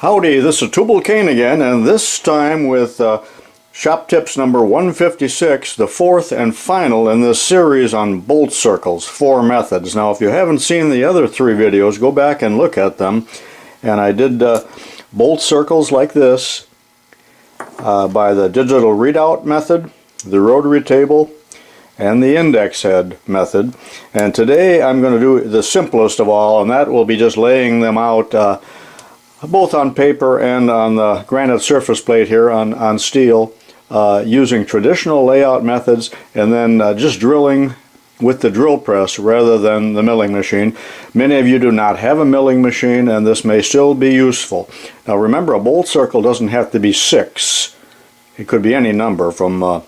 Howdy, this is Tublalcain again, and this time with shop tips number 156, the fourth and final in this series on bolt circles, 4 methods. Now if you haven't seen the other 3 videos, go back and look at them. And I did bolt circles like this by the digital readout method, the rotary table, and the index head method. And today I'm going to do the simplest of all, and that will be just laying them out both on paper and on the granite surface plate here on steel, using traditional layout methods, and then just drilling with the drill press rather than the milling machine. Many of you do not have a milling machine, and this may still be useful. Now remember, a bolt circle doesn't have to be 6. It could be any number from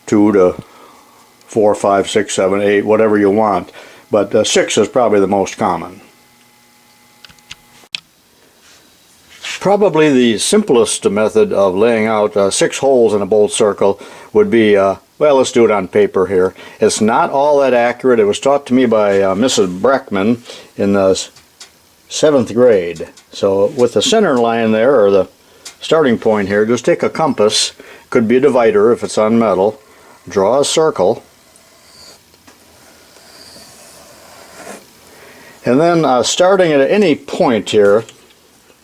2 to 4, 5, 6, 7, 8, whatever you want. But 6 is probably the most common. Probably the simplest method of laying out 6 holes in a bolt circle would be, well, let's do it on paper here. It's not all that accurate. It was taught to me by Mrs. Breckman in the 7th grade. So with the center line there, or the starting point here, just take a compass, could be a divider if it's on metal, draw a circle, and then starting at any point here,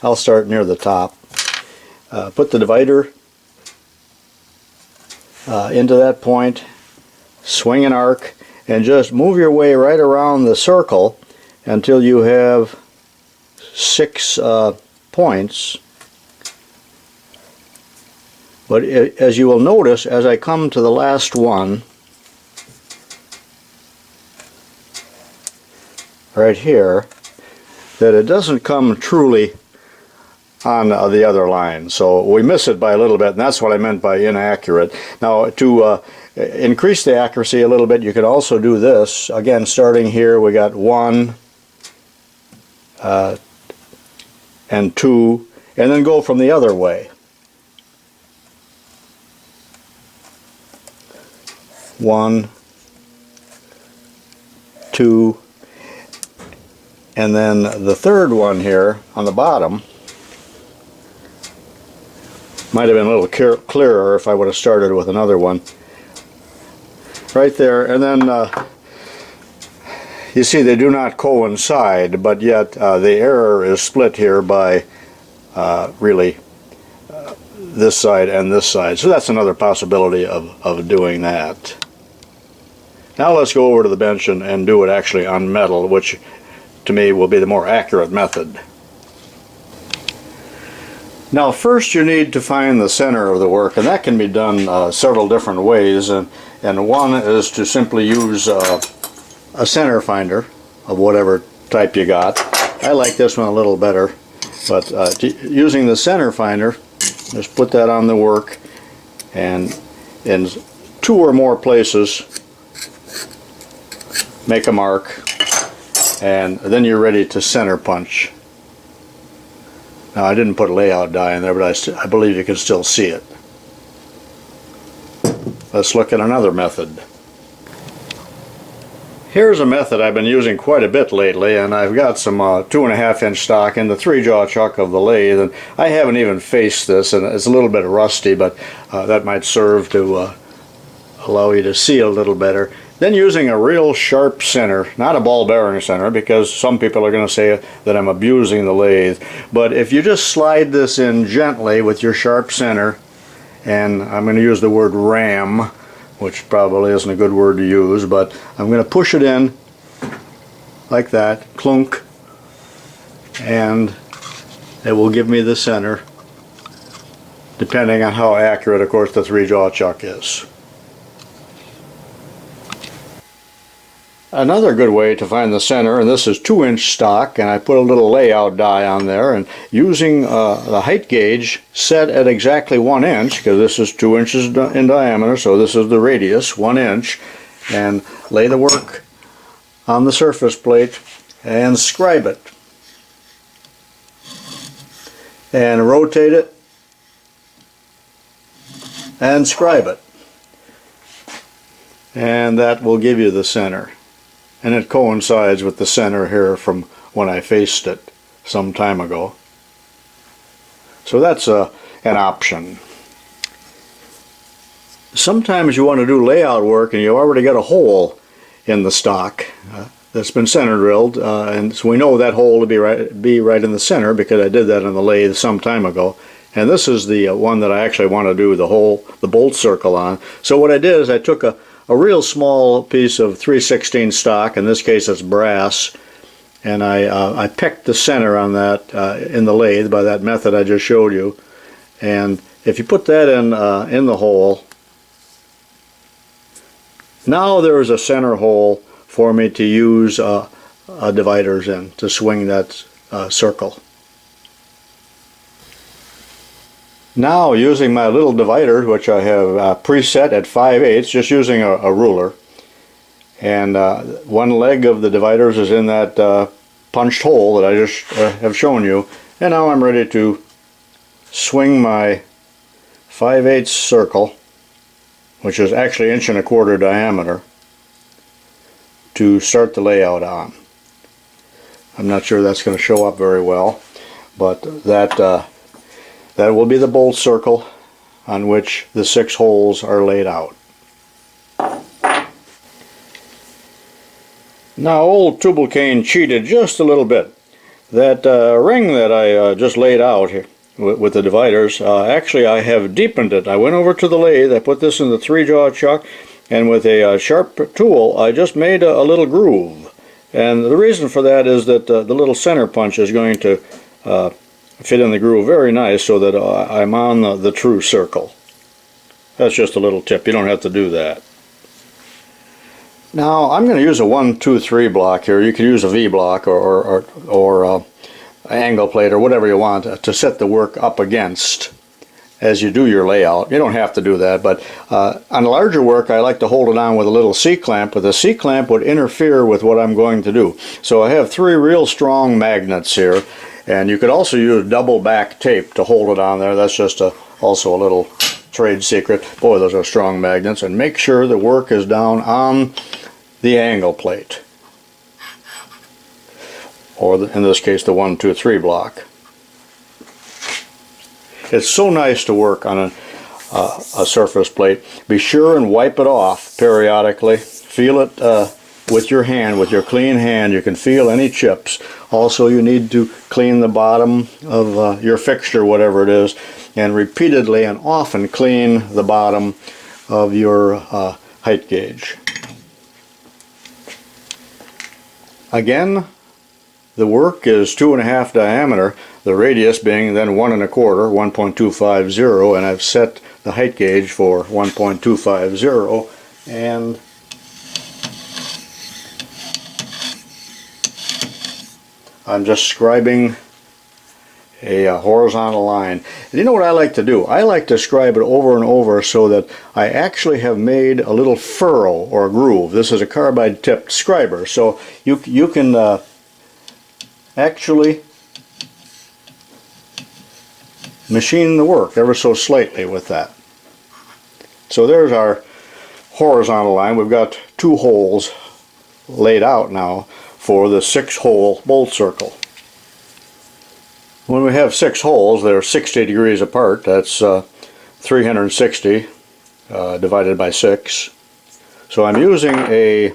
I'll start near the top. Put the divider into that point, swing an arc, and just move your way right around the circle until you have 6 points. But as you will notice, as I come to the last one, right here, that it doesn't come truly on the other line, so we miss it by a little bit, and that's what I meant by inaccurate. Now to increase the accuracy a little bit, you can also do this. Again, starting here, we got 1 and 2, and then go from the other way. 1, 2, and then the third one here on the bottom might have been a little clearer if I would have started with another one. Right there, and then you see they do not coincide, but yet the error is split here by really this side and this side. So that's another possibility of doing that. Now let's go over to the bench and do it actually on metal, which to me will be the more accurate method. Now first you need to find the center of the work, and that can be done several different ways, and one is to simply use a center finder of whatever type you got. I like this one a little better, but using the center finder, just put that on the work, and in 2 or more places make a mark, and then you're ready to center punch. Now I didn't put a layout die in there, but I believe you can still see it. Let's look at another method. Here's a method I've been using quite a bit lately, and I've got some 2.5-inch stock in the 3-jaw chuck of the lathe, and I haven't even faced this, and it's a little bit rusty, but that might serve to allow you to see a little better. Then using a real sharp center, not a ball bearing center, because some people are going to say that I'm abusing the lathe, but if you just slide this in gently with your sharp center, and I'm going to use the word ram, which probably isn't a good word to use, but I'm going to push it in like that, clunk, and it will give me the center, depending on how accurate, of course, the 3-jaw chuck is. Another good way to find the center, and this is 2-inch stock, and I put a little layout die on there, and using the height gauge set at exactly 1 inch, because this is 2 inches in diameter, so this is the radius, 1 inch, and lay the work on the surface plate and scribe it, and rotate it and scribe it, and that will give you the center. And it coincides with the center here from when I faced it some time ago. So that's an option. Sometimes you want to do layout work and you already got a hole in the stock that's been center drilled, and so we know that hole to be right in the center because I did that in the lathe some time ago. And this is the one that I actually want to do the bolt circle on. So what I did is I took a real small piece of 3/16 stock, in this case it's brass, and I picked the center on that in the lathe by that method I just showed you. And if you put that in the hole, now there is a center hole for me to use dividers in to swing that circle. Now, using my little divider, which I have preset at 5/8, just using a ruler, and one leg of the dividers is in that punched hole that I just have shown you, and now I'm ready to swing my 5/8 circle, which is actually 1¼ inch diameter, to start the layout on. I'm not sure that's going to show up very well, but that will be the bolt circle on which the 6 holes are laid out. Now, old Tublalcain cheated just a little bit. That ring that I just laid out here with the dividers, actually I have deepened it. I went over to the lathe, I put this in the 3-jaw chuck, and with a sharp tool I just made a little groove. And the reason for that is that the little center punch is going to fit in the groove very nice so that I'm on the true circle. That's just a little tip. You don't have to do that. Now I'm going to use a 1, 2, 3 block here. You could use a V block or angle plate or whatever you want to set the work up against as you do your layout. You don't have to do that, but on larger work I like to hold it on with a little C-clamp, but the C-clamp would interfere with what I'm going to do. So I have 3 real strong magnets here, and you could also use double back tape to hold it on there. That's just also a little trade secret. Boy, those are strong magnets. And make sure the work is down on the angle plate, or in this case the 1, 2, 3 block. It's so nice to work on a surface plate. Be sure and wipe it off periodically. Feel it with your hand, with your clean hand. You can feel any chips. Also, you need to clean the bottom of your fixture, whatever it is, and repeatedly and often clean the bottom of your height gauge. Again, the work is 2.5 diameter, the radius being then 1 1/4, 1.250, and I've set the height gauge for 1.250, and I'm just scribing a horizontal line. And you know what I like to do? I like to scribe it over and over so that I actually have made a little furrow or groove. This is a carbide tipped scriber, so you can actually machine the work ever so slightly with that. So there's our horizontal line. We've got 2 holes laid out now for the 6-hole bolt circle. When we have 6 holes, they're 60 degrees apart. That's 360 divided by 6. So I'm using a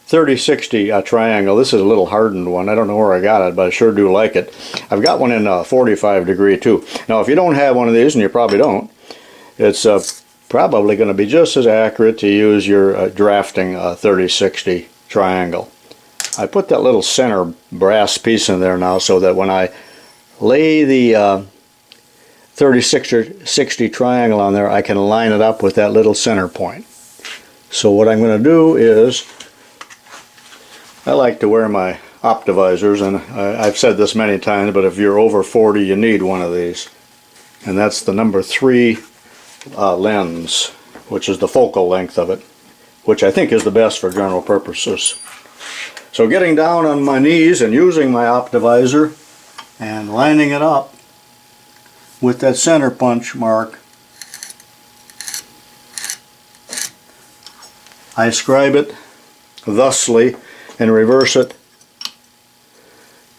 30-60 triangle. This is a little hardened one. I don't know where I got it, but I sure do like it. I've got one in 45 degree too. Now if you don't have one of these, and you probably don't, it's probably going to be just as accurate to use your drafting 30-60 triangle. I put that little center brass piece in there now so that when I lay the 30-60 triangle on there, I can line it up with that little center point. So what I'm going to do is, I like to wear my optivisors, and I've said this many times, but if you're over 40 you need one of these, and that's the number 3 lens, which is the focal length of it, which I think is the best for general purposes. So getting down on my knees and using my optivisor and lining it up with that center punch mark, I scribe it thusly and reverse it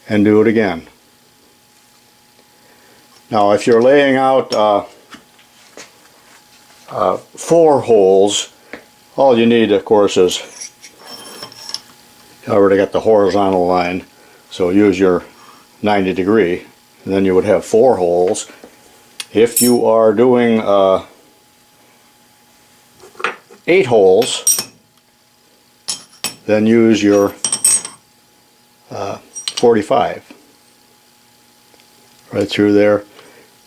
and do it again. Now if you're laying out 4 holes, all you need of course is, I already got the horizontal line, so use your 90 degree, and then you would have 4 holes. If you are doing 8 holes, then use your 45 right through there,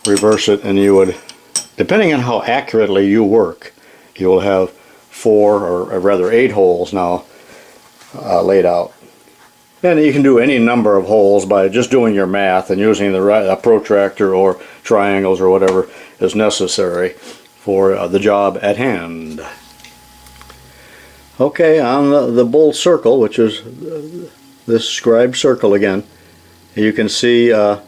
reverse it, and you would, depending on how accurately you work, you will have 4 or rather 8 holes now laid out. And you can do any number of holes by just doing your math and using the right protractor or triangles or whatever is necessary for the job at hand. Okay, on the bolt circle, which is this scribed circle again, you can see a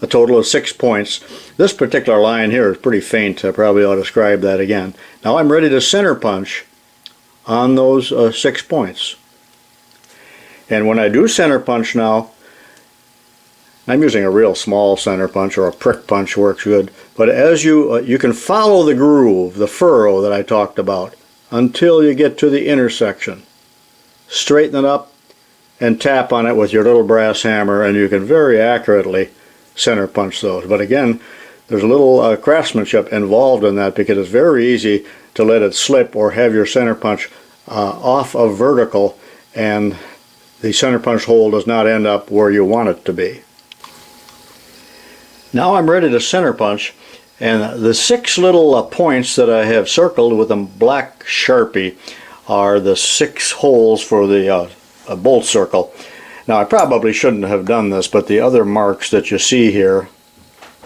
total of 6 points. This particular line here is pretty faint. I probably ought to scribe that again. Now I'm ready to center punch on those 6 points. And when I do center punch now, I'm using a real small center punch, or a prick punch works good. But as you can follow the groove, the furrow that I talked about, until you get to the intersection. Straighten it up and tap on it with your little brass hammer, and you can very accurately center punch those. But again, there's a little craftsmanship involved in that, because it's very easy to let it slip or have your center punch off of vertical, and the center punch hole does not end up where you want it to be. Now I'm ready to center punch, and the 6 little points that I have circled with a black Sharpie are the 6 holes for the bolt circle. Now I probably shouldn't have done this, but the other marks that you see here,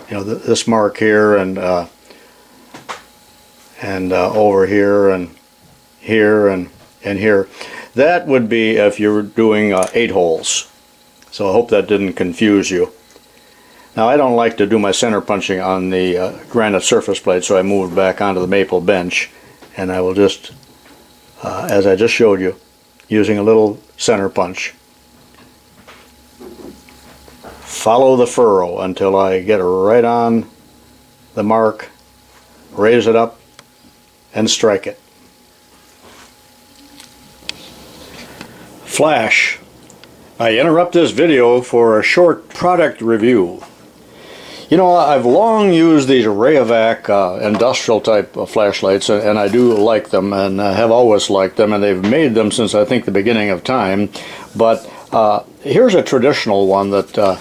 you know, this mark here and over here and here and here, that would be if you're doing 8 holes. So I hope that didn't confuse you. Now I don't like to do my center punching on the granite surface plate, so I moved back onto the maple bench, and I will just, as I just showed you, using a little center punch, follow the furrow until I get right on the mark, raise it up, and strike it. Flash. I interrupt this video for a short product review. You know, I've long used these Rayovac industrial type flashlights, and I do like them, and have always liked them, and they've made them since I think the beginning of time. But here's a traditional one that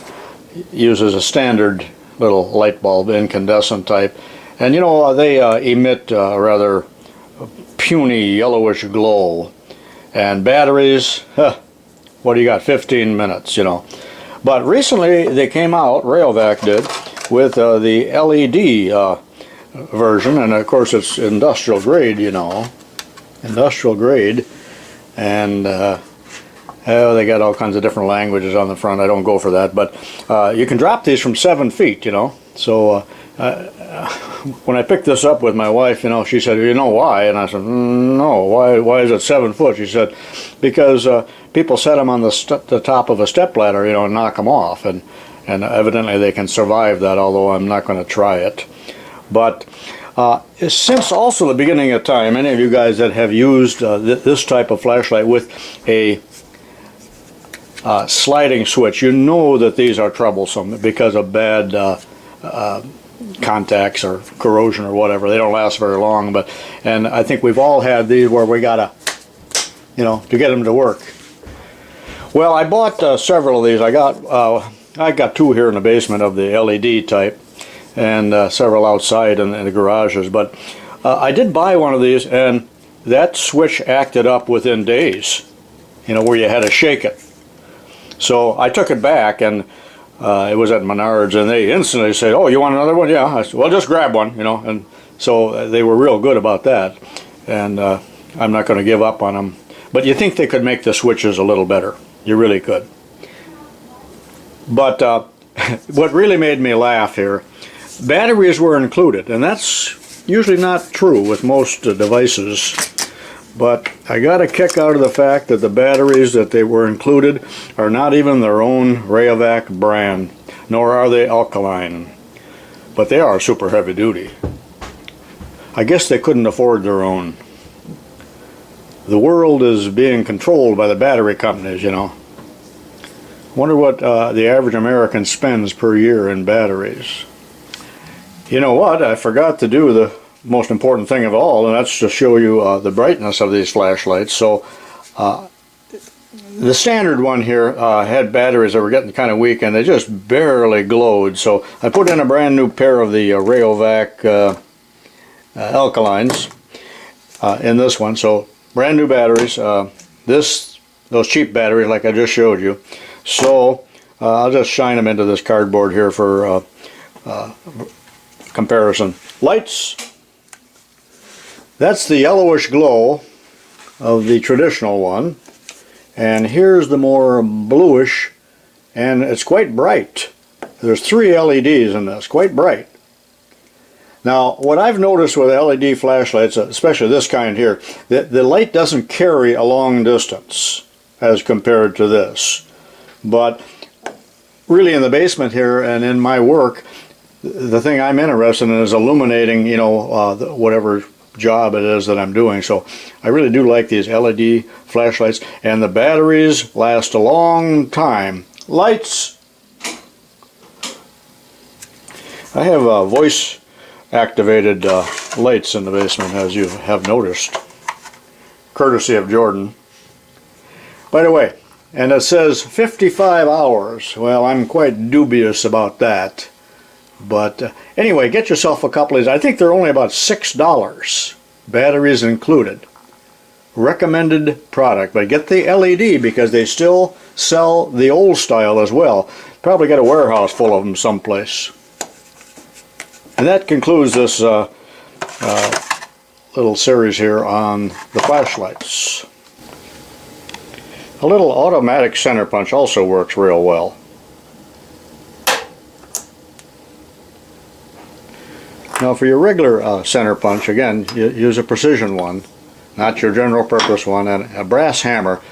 uses a standard little light bulb, incandescent type, and you know, they emit a rather puny yellowish glow. And batteries, what do you got, 15 minutes, you know. But recently they came out, Rayovac did, with the LED version, and of course it's industrial grade, you know, industrial grade, and they got all kinds of different languages on the front. I don't go for that, but you can drop these from 7 feet, you know. So when I picked this up with my wife, you know, she said, you know why? And I said, no, why is it 7 foot? She said, because people set them on the top of a stepladder, you know, and knock them off, and evidently they can survive that, although I'm not going to try it. But since also the beginning of time, any of you guys that have used this type of flashlight with a sliding switch, you know that these are troublesome because of bad contacts or corrosion or whatever. They don't last very long, and I think we've all had these where we gotta, you know, to get them to work. Well, I bought several of these. I got 2 here in the basement of the LED type, and several outside in the garages. But I did buy one of these, and that switch acted up within days, you know, where you had to shake it. So I took it back, and it was at Menards, and they instantly said, oh, you want another one? Yeah. I said, well, just grab one, you know. And so they were real good about that, and I'm not going to give up on them. But you think they could make the switches a little better. You really could. But what really made me laugh here, batteries were included, and that's usually not true with most devices. But I got a kick out of the fact that the batteries that they were included are not even their own Rayovac brand, nor are they alkaline. but they are super heavy duty. I guess they couldn't afford their own. The world is being controlled by the battery companies, you know. Wonder what the average American spends per year in batteries. You know what? I forgot to do the most important thing of all, and that's to show you the brightness of these flashlights. So the standard one here had batteries that were getting kind of weak, and they just barely glowed. So I put in a brand new pair of the Rayovac alkalines in this one. So brand new batteries. Those cheap batteries like I just showed you. So I'll just shine them into this cardboard here for comparison. Lights. That's the yellowish glow of the traditional one. And here's the more bluish, and it's quite bright. There's 3 LEDs in this, quite bright. Now, what I've noticed with LED flashlights, especially this kind here, the light doesn't carry a long distance as compared to this. But really in the basement here and in my work, the thing I'm interested in is illuminating, you know, whatever job it is that I'm doing. So I really do like these LED flashlights, and the batteries last a long time. Lights. I have voice activated lights in the basement, as you have noticed, courtesy of Jordan. By the way, and it says 55 hours. Well, I'm quite dubious about that. But anyway, get yourself a couple of these. I think they're only about $6, batteries included. Recommended product, but get the LED because they still sell the old style as well. Probably got a warehouse full of them someplace. And that concludes this little series here on the flashlights. A little automatic center punch also works real well. Now for your regular center punch, again, you use a precision one, not your general purpose one, and a brass hammer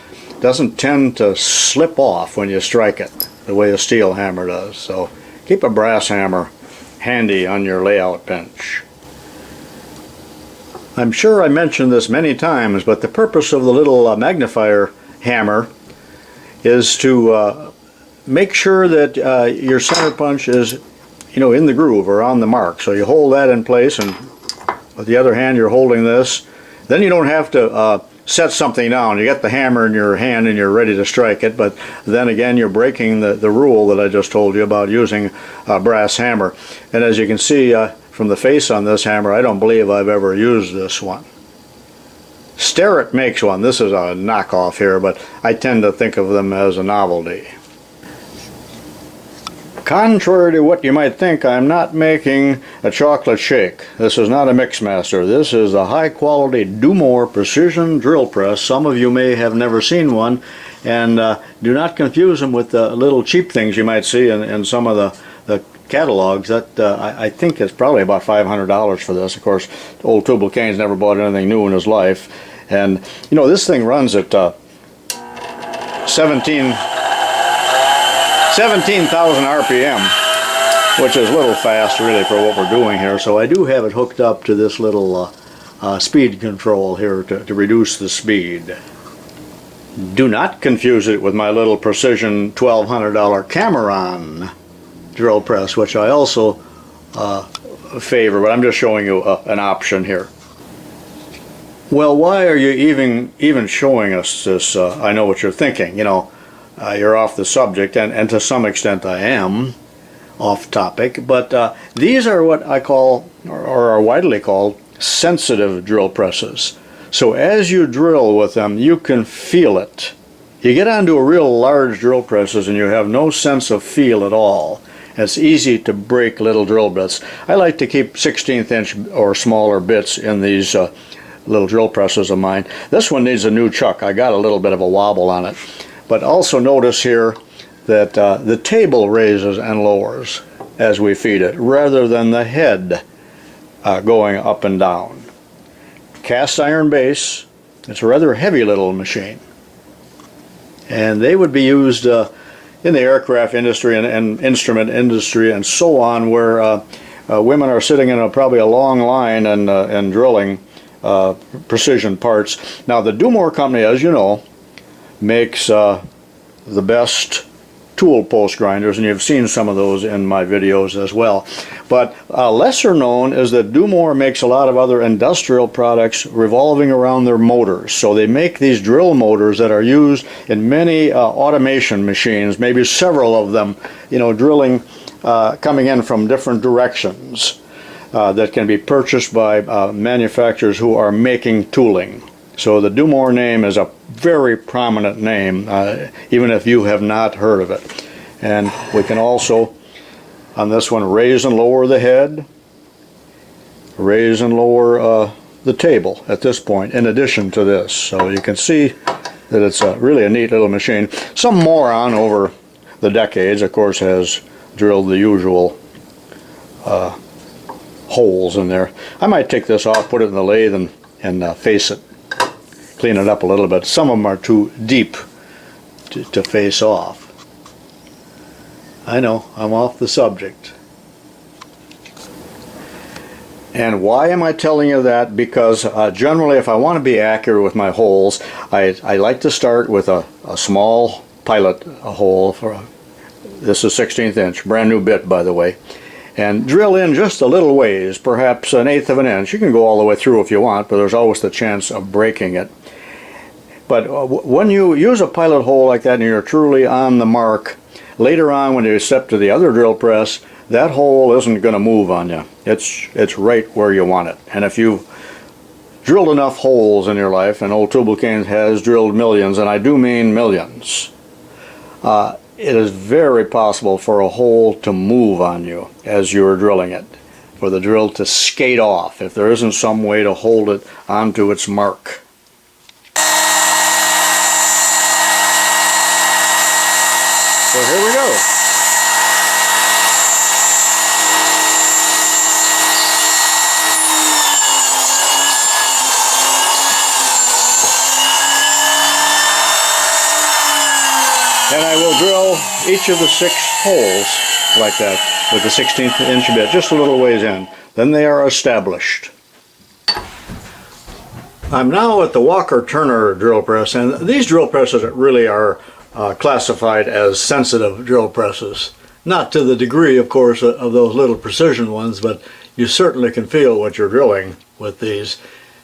doesn't tend to slip off when you strike it the way a steel hammer does. So keep a brass hammer handy on your layout bench. I'm sure I mentioned this many times, but the purpose of the little magnifier hammer is to make sure that your center punch is, you know, in the groove or on the mark. So you hold that in place, and with the other hand you're holding this. Then you don't have to set something down. You get the hammer in your hand and you're ready to strike it, but then again you're breaking the rule that I just told you about using a brass hammer. And as you can see from the face on this hammer, I don't believe I've ever used this one. Starrett makes one. This is a knockoff here, but I tend to think of them as a novelty. Contrary to what you might think, I'm not making a chocolate shake. This is not a Mixmaster. This is a high-quality Do-More precision drill press. Some of you may have never seen one, and do not confuse them with the little cheap things you might see in some of the catalogs. That I think it's probably about $500 for this. Of course, old Tublalcain's never bought anything new in his life, and you know this thing runs at 17,000 RPM, which is a little fast really for what we're doing here. So I do have it hooked up to this little speed control here to reduce the speed. Do not confuse it with my little precision $1,200 Cameron drill press, which I also favor, but I'm just showing you an option here. Well, why are you even showing us this? I know what you're thinking. You know, you're off the subject, and to some extent I am off topic, but these are what I call, or are widely called, sensitive drill presses. So as you drill with them, you can feel it. You get onto a real large drill presses and you have no sense of feel at all. It's easy to break little drill bits. I like to keep 16th inch or smaller bits in these little drill presses of mine. This one needs a new chuck. I got a little bit of a wobble on it. But also notice here that the table raises and lowers as we feed it, rather than the head going up and down. Cast iron base. It's a rather heavy little machine. And they would be used in the aircraft industry and instrument industry and so on, where women are sitting in probably a long line and drilling precision parts. Now the Dumore company, as you know, makes the best tool post grinders, and you've seen some of those in my videos as well. But lesser known is that Dumore makes a lot of other industrial products revolving around their motors. So they make these drill motors that are used in many automation machines, maybe several of them, you know, drilling coming in from different directions that can be purchased by manufacturers who are making tooling. So the Dumore name is a very prominent name, even if you have not heard of it. And we can also, on this one, raise and lower the head, raise and lower the table at this point, in addition to this. So you can see that it's really a neat little machine. Some moron over the decades, of course, has drilled the usual holes in there. I might take this off, put it in the lathe, and face it. Clean it up a little bit. Some of them are too deep to face off. I know, I'm off the subject. And why am I telling you that? Because generally, if I want to be accurate with my holes, I like to start with a small pilot hole. This is 1/16 inch, brand new bit, by the way. And drill in just a little ways, perhaps 1/8 of an inch. You can go all the way through if you want, but there's always the chance of breaking it. But when you use a pilot hole like that and you're truly on the mark, later on when you step to the other drill press, that hole isn't going to move on you. It's right where you want it. And if you've drilled enough holes in your life, and old Tublalcain has drilled millions, and I do mean millions, it is very possible for a hole to move on you as you're drilling it, for the drill to skate off if there isn't some way to hold it onto its mark. So here we go. And I will drill each of the 6 holes like that with the 1/16 inch bit, just a little ways in. Then they are established. I'm now at the Walker-Turner drill press, and these drill presses really are classified as sensitive drill presses. Not to the degree, of course, of those little precision ones, but you certainly can feel what you're drilling with these.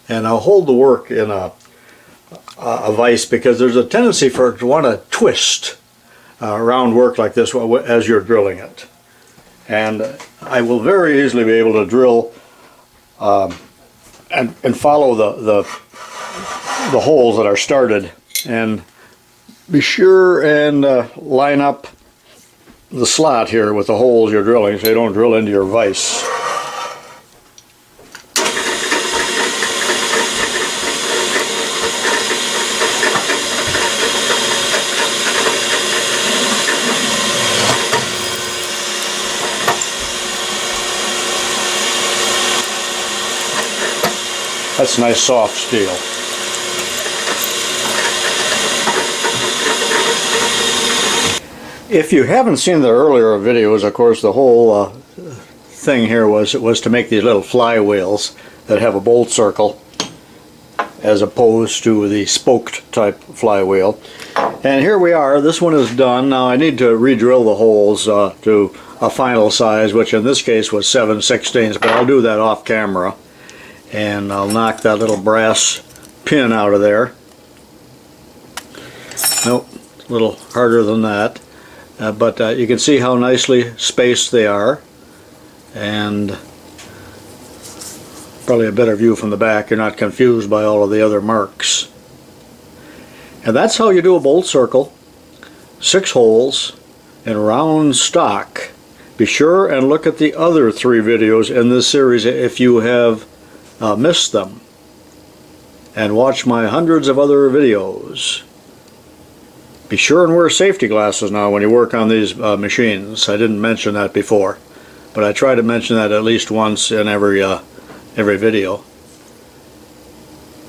And I'll hold the work in a vise because there's a tendency for it to want to twist around work like this as you're drilling it. And I will very easily be able to drill and follow the holes that are started, and be sure and line up the slot here with the holes you're drilling so you don't drill into your vise. That's nice soft steel. If you haven't seen the earlier videos, of course, the whole thing here was to make these little flywheels that have a bolt circle as opposed to the spoked type flywheel. And here we are. This one is done. Now I need to re-drill the holes to a final size, which in this case was 7/16, but I'll do that off camera. And I'll knock that little brass pin out of there. Nope, a little harder than that. But you can see how nicely spaced they are, and probably a better view from the back. You're not confused by all of the other marks. And that's how you do a bolt circle, 6 holes in round stock. Be sure and look at the other 3 videos in this series if you have missed them, and watch my hundreds of other videos. Be sure and wear safety glasses now when you work on these machines. I didn't mention that before, but I try to mention that at least once in every video.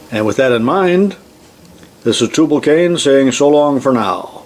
And with that in mind, this is Tublalcain saying so long for now.